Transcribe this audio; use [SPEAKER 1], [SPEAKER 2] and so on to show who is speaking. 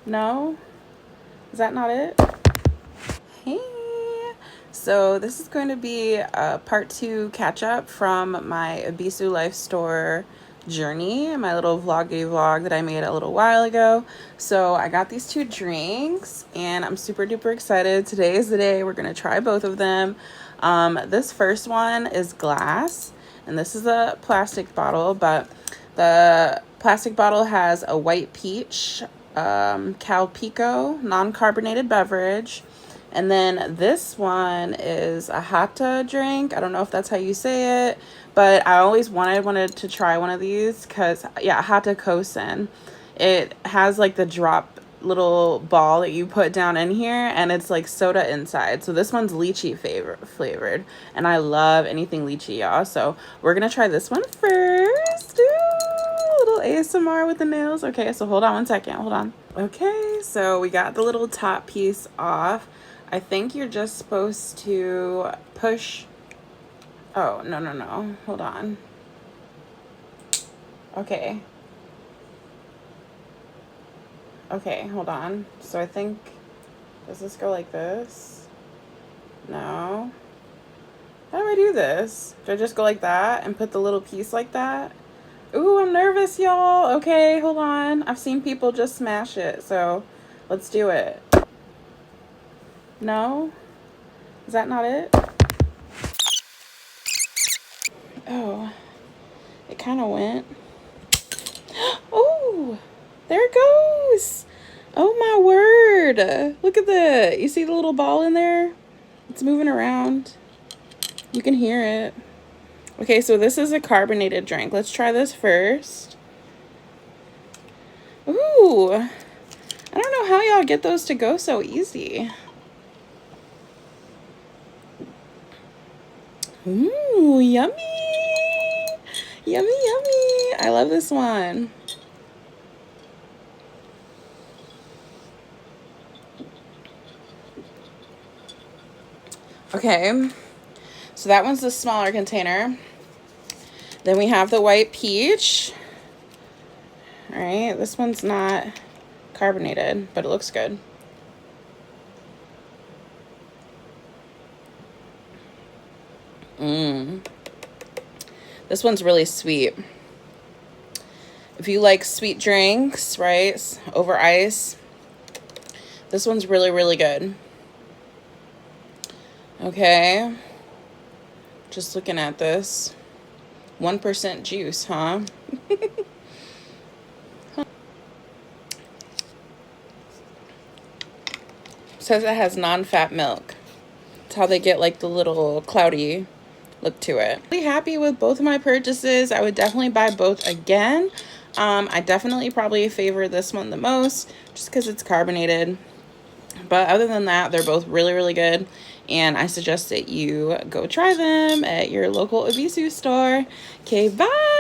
[SPEAKER 1] No? Is that not it? Hey! So this is going to be a part 2 catch up from my Ebisu Life Store journey, my little vloggy vlog that I made a little while ago. So I got these 2 drinks and I'm super duper excited. Today is the day we're going to try both of them. This first one is glass and this is a plastic bottle, but the plastic bottle has a white peach Calpico non-carbonated beverage. And then this one is a Hata drink. I don't know if that's how you say it, but I always wanted to try one of these because, yeah, Hata Kosen. It has like the drop little ball that you put down in here, and it's like soda inside. So this one's lychee flavored, and I love anything lychee, y'all. So we're gonna try this one first. Ooh, little ASMR with the nails. Okay, so hold on one second. Hold on. Okay, so we got the little top piece off. I think you're just supposed to push. Oh, no. Hold on. Okay. Okay, hold on. So I think, does this go like this? No. How do I do this? Do I just go like that and put the little piece like that? Ooh, I'm nervous, y'all. Okay, hold on. I've seen people just smash it, so let's do it. No? Is that not it? Oh, it kind of went. Oh, there it goes. Oh my word. Look at that. You see the little ball in there? It's moving around. You can hear it. Okay, so this is a carbonated drink. Let's try this first. Ooh, I don't know how y'all get those to go so easy. Ooh, yummy. Yummy, yummy. I love this one. Okay, so that one's the smaller container. Then we have the white peach. All right, this one's not carbonated, but it looks good. This one's really sweet. If you like sweet drinks, right, over ice, this one's really, really good. Okay, just looking at this. 1% juice, huh? Says it has non-fat milk. That's how they get like the little cloudy look to it. Really happy with both of my purchases. I would definitely buy both again. I definitely probably favor this one the most just because it's carbonated. But other than that, they're both really, really good. And I suggest that you go try them at your local Ebisu store. Okay, bye!